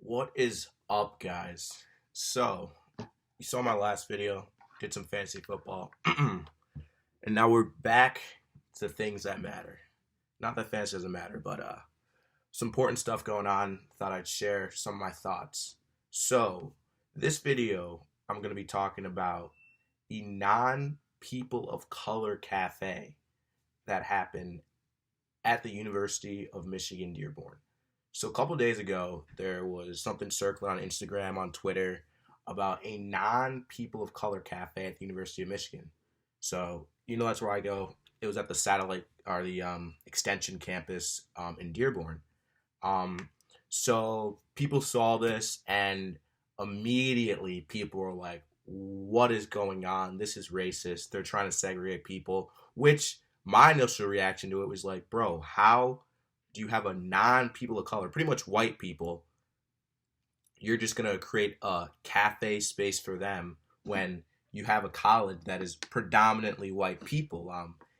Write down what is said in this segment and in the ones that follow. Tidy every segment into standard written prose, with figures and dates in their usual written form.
What is up, guys? So, you saw my last video, did some fantasy football, and now we're back to things that matter. Not that fantasy doesn't matter, but some important stuff going on. Thought I'd share some of my thoughts. So, this video, I'm going to be talking about the non-people of color cafe that happened at the University of Michigan Dearborn. So a couple days ago, there was something circling on Instagram, on Twitter, about a non-people of color cafe at the University of Michigan. So that's where I go. It was at the satellite or the extension campus in Dearborn. So people saw this, and immediately people were like, "What is going on? This is racist. They're trying to segregate people." Which my initial reaction to it was like, "Bro, how do you have a non-people of color, pretty much white people, you're just going to create a cafe space for them when you have a college that is predominantly white people?"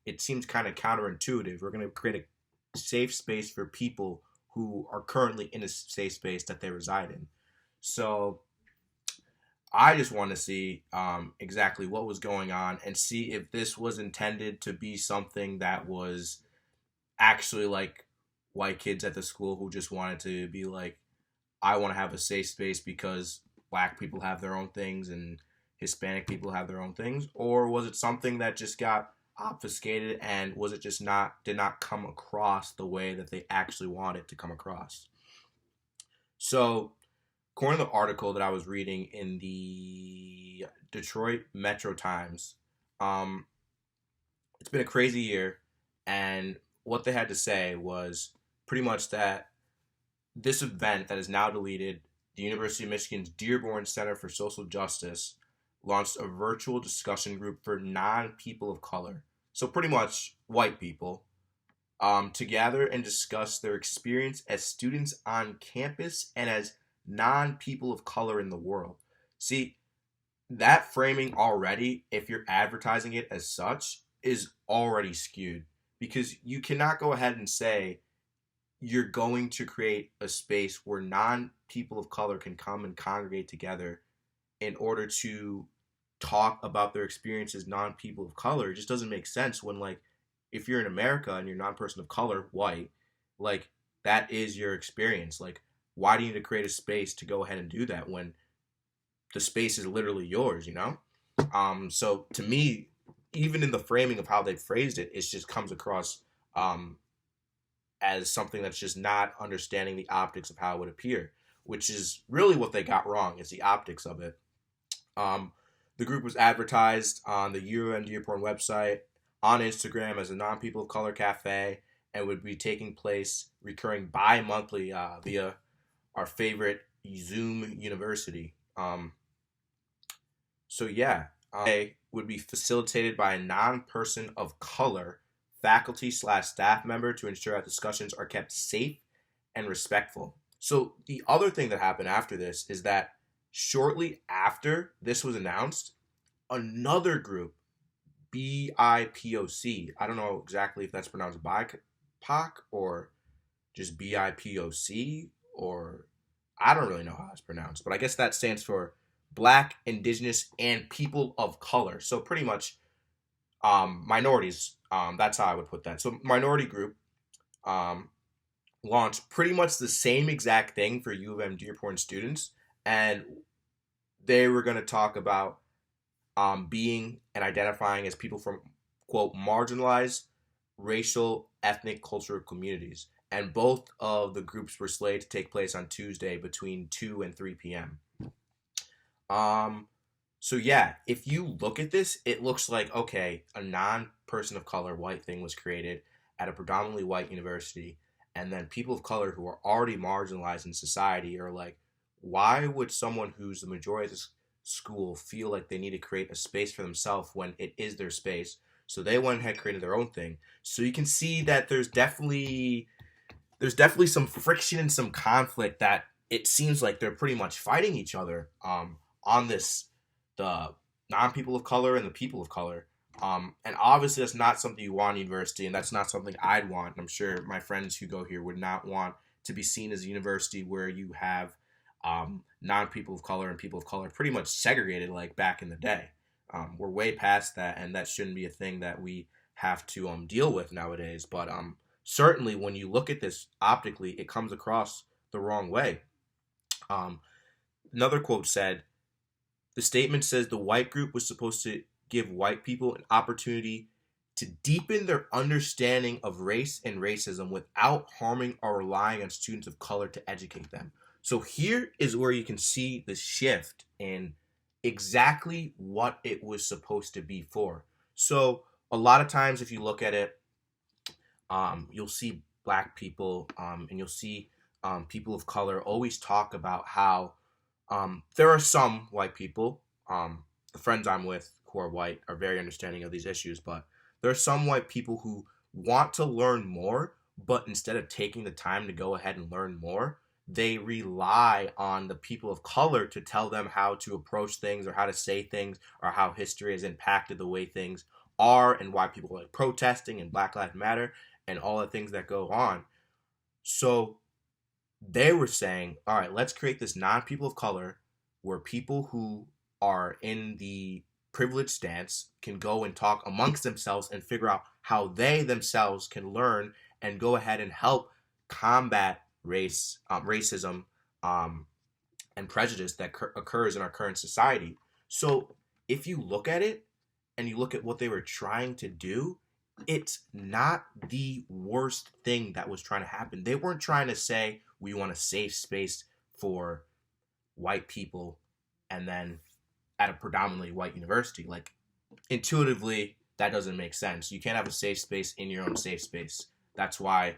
It seems kind of counterintuitive. We're going to create a safe space for people who are currently in a safe space that they reside in. So I just want to see exactly what was going on and see if this was intended to be something that was actually like white kids at the school who just wanted to be like, I want to have a safe space because black people have their own things and Hispanic people have their own things, or was it something that just got obfuscated, and was it just did not come across the way that they actually wanted to come across? So, according to the article that I was reading in the Detroit Metro Times, it's been a crazy year, and what they had to say was pretty much that this event that is now deleted, the University of Michigan's Dearborn Center for Social Justice launched a virtual discussion group for non-people of color, so pretty much white people, to gather and discuss their experience as students on campus and as non-people of color in the world. See, that framing already, if you're advertising it as such, is already skewed, because you cannot go ahead and say you're going to create a space where non-people of color can come and congregate together in order to talk about their experience as non-people of color. It just doesn't make sense when, like, if you're in America and you're non-person of color, white, like, that is your experience. Like, why do you need to create a space to go ahead and do that when the space is literally yours, So to me, even in the framing of how they phrased it, it just comes across as something that's just not understanding the optics of how it would appear, which is really what they got wrong, is the optics of it. The group was advertised on the U of M Dearborn website, on Instagram as a non-people of color cafe, and would be taking place recurring bi-monthly via our favorite Zoom University. It would be facilitated by a non-person of color faculty/staff member to ensure that discussions are kept safe and respectful. So the other thing that happened after this is that shortly after this was announced, another group, BIPOC, I don't know exactly if that's pronounced BIPOC or just BIPOC, or I don't really know how it's pronounced, but I guess that stands for Black, Indigenous, and People of Color. So pretty much minorities. That's how I would put that. So minority group launched pretty much the same exact thing for U of M Dearborn students, and they were going to talk about being and identifying as people from, quote, marginalized racial, ethnic, cultural communities. And both of the groups were slated to take place on Tuesday between 2 and 3 p.m. So yeah, if you look at this, it looks like, okay, a non-person of color white thing was created at a predominantly white university, and then people of color who are already marginalized in society are like, why would someone who's the majority of this school feel like they need to create a space for themselves when it is their space? So they went ahead and created their own thing. So you can see that there's definitely some friction and some conflict, that it seems like they're pretty much fighting each other on this, the non-people of color and the people of color. And obviously that's not something you want in university, and that's not something I'd want. I'm sure my friends who go here would not want to be seen as a university where you have non-people of color and people of color pretty much segregated like back in the day. We're way past that, and that shouldn't be a thing that we have to deal with nowadays. But certainly when you look at this optically, it comes across the wrong way. Um, Another quote said, the statement says the white group was supposed to give white people an opportunity to deepen their understanding of race and racism without harming or relying on students of color to educate them. So here is where you can see the shift in exactly what it was supposed to be for. So a lot of times, if you look at it, you'll see black people and you'll see people of color always talk about how there are some white people, the friends I'm with who are white are very understanding of these issues, but there are some white people who want to learn more, but instead of taking the time to go ahead and learn more, they rely on the people of color to tell them how to approach things or how to say things or how history has impacted the way things are and why people are like protesting and Black Lives Matter and all the things that go on. So they were saying, all right, let's create this non-people of color where people who are in the privileged stance can go and talk amongst themselves and figure out how they themselves can learn and go ahead and help combat racism, and prejudice that occurs in our current society. So if you look at it and you look at what they were trying to do, it's not the worst thing that was trying to happen. They weren't trying to say we want a safe space for white people and then at a predominantly white university. Like, intuitively, that doesn't make sense. You can't have a safe space in your own safe space. That's why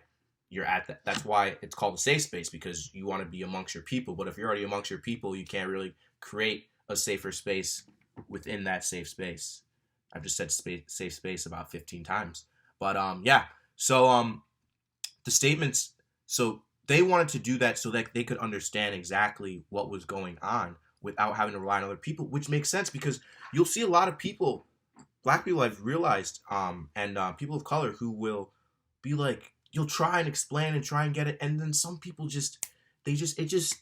you're at that. That's why it's called a safe space, because you want to be amongst your people. But if you're already amongst your people, you can't really create a safer space within that safe space. I've just said safe space about 15 times. But yeah. So the statements, so they wanted to do that so that they could understand exactly what was going on without having to rely on other people, which makes sense because you'll see a lot of people, black people I've realized, and people of color who will be like, you'll try and explain and try and get it, and then some people it just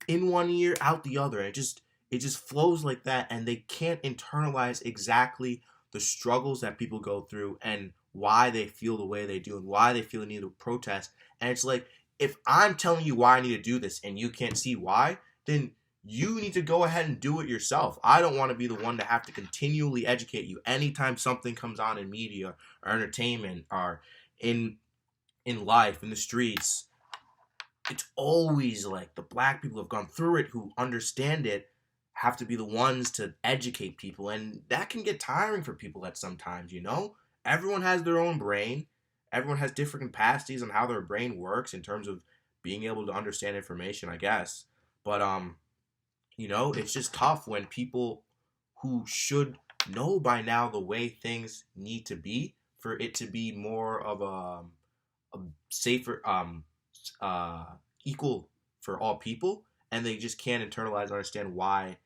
in one ear out the other. It just flows like that, and they can't internalize exactly the struggles that people go through and why they feel the way they do and why they feel the need to protest. And it's like, if I'm telling you why I need to do this and you can't see why, then you need to go ahead and do it yourself. I don't want to be the one to have to continually educate you anytime something comes on in media or entertainment or in life, in the streets. It's always like the black people who have gone through it, who understand it, have to be the ones to educate people. And that can get tiring for people at sometimes, Everyone has their own brain. Everyone has different capacities on how their brain works in terms of being able to understand information, I guess. But it's just tough when people who should know by now the way things need to be for it to be more of a safer, equal for all people, and they just can't internalize and understand why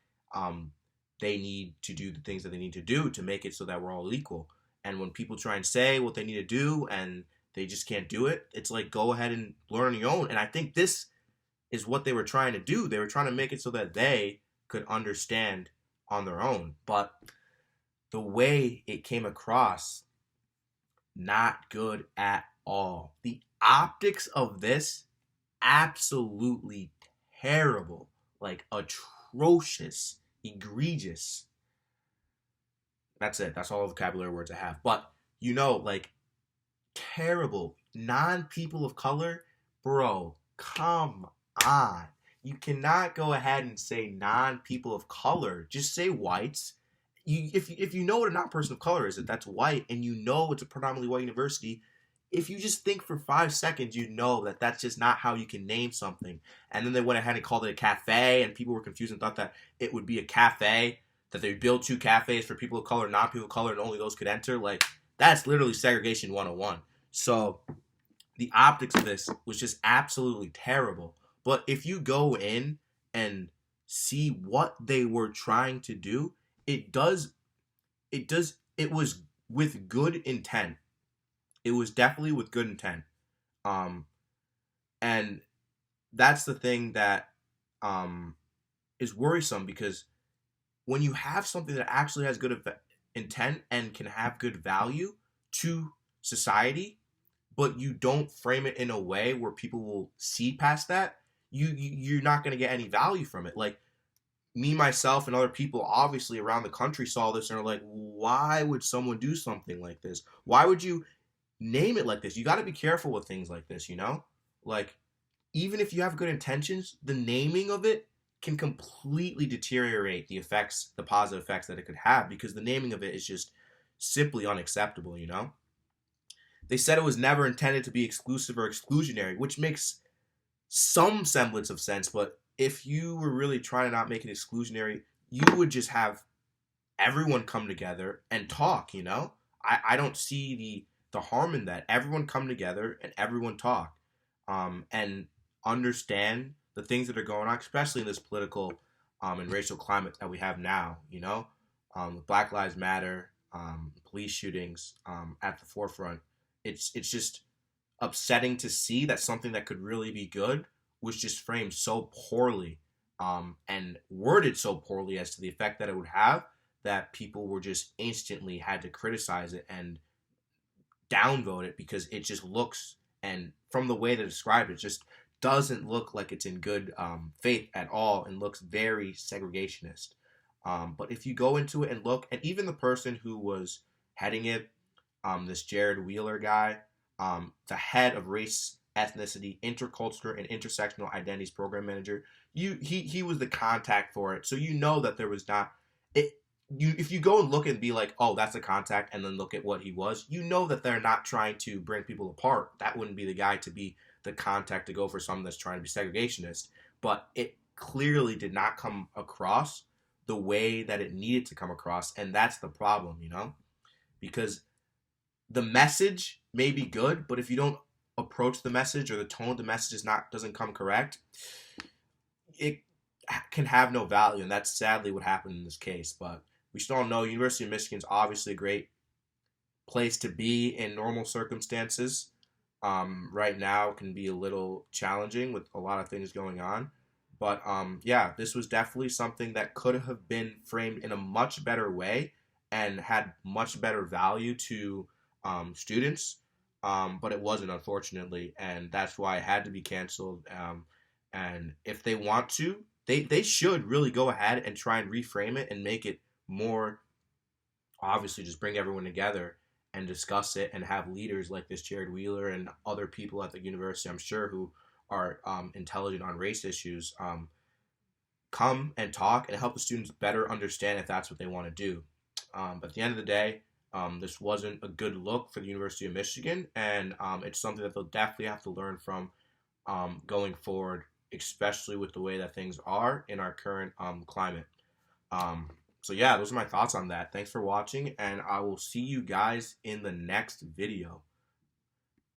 they need to do the things that they need to do to make it so that we're all equal. And when people try and say what they need to do and they just can't do it, it's like, go ahead and learn on your own. And I think this is what they were trying to do. They were trying to make it so that they could understand on their own. But the way it came across, not good at all. The optics of this, absolutely terrible. Like, atrocious, egregious. That's it. That's all the vocabulary words I have. But, like, terrible. Non-people of color, bro, come on. You cannot go ahead and say non-people of color. Just say whites. If you know what a non-person of color is, that's white, and it's a predominantly white university, if you just think for 5 seconds, you know that that's just not how you can name something. And then they went ahead and called it a cafe, and people were confused and thought that it would be a cafe, that they'd build 2 cafes for people of color, non-people of color, and only those could enter. Like, that's literally segregation 101. So the optics of this was just absolutely terrible. But if you go in and see what they were trying to do, it was with good intent. It was definitely with good intent. And that's the thing that um, is worrisome, because when you have something that actually has good intent and can have good value to society, but you don't frame it in a way where people will see past that, you're not going to get any value from it. Like, me, myself, and other people obviously around the country saw this and are like, why would someone do something like this? Why would you name it like this? You got to be careful with things like this, you know? Like, even if you have good intentions, the naming of it can completely deteriorate the effects, the positive effects that it could have, because the naming of it is just simply unacceptable, you know? They said it was never intended to be exclusive or exclusionary, which makes some semblance of sense, but if you were really trying to not make it exclusionary, you would just have everyone come together and talk, you know? I don't see the harm in that. Everyone come together and everyone talk, and understand the things that are going on, especially in this political and racial climate that we have now, you know? With Black Lives Matter, police shootings at the forefront. It's just upsetting to see that something that could really be good was just framed so poorly, and worded so poorly as to the effect that it would have, that people were just instantly had to criticize it and downvote it, because it just looks, and from the way they described it, just doesn't look like it's in good faith at all, and looks very segregationist. But if you go into it and look, and even the person who was heading it, this Jared Wheeler guy, the head of race, ethnicity, intercultural, and intersectional identities program manager, he was the contact for it. So you know that there was not it. You, if you go and look and be like, oh, that's a contact, and then look at what he was, you know that they're not trying to bring people apart. That wouldn't be the guy to be the contact to go for someone that's trying to be segregationist. But it clearly did not come across the way that it needed to come across, and that's the problem, you know, because the message may be good, but if you don't approach the message, or the tone of the message doesn't come correct, it can have no value, and that's sadly what happened in this case. But we should all know University of Michigan is obviously a great place to be in normal circumstances. Right now can be a little challenging with a lot of things going on. But yeah, this was definitely something that could have been framed in a much better way and had much better value to students. But it wasn't, unfortunately, and that's why it had to be canceled. And if they want to, they should really go ahead and try and reframe it and make it more, obviously, just bring everyone together and discuss it, and have leaders like this Jared Wheeler and other people at the university, I'm sure, who are intelligent on race issues, come and talk and help the students better understand if that's what they want to do. But at the end of the day, this wasn't a good look for the University of Michigan, and it's something that they'll definitely have to learn from going forward, especially with the way that things are in our current climate. So yeah, those are my thoughts on that. Thanks for watching, and I will see you guys in the next video.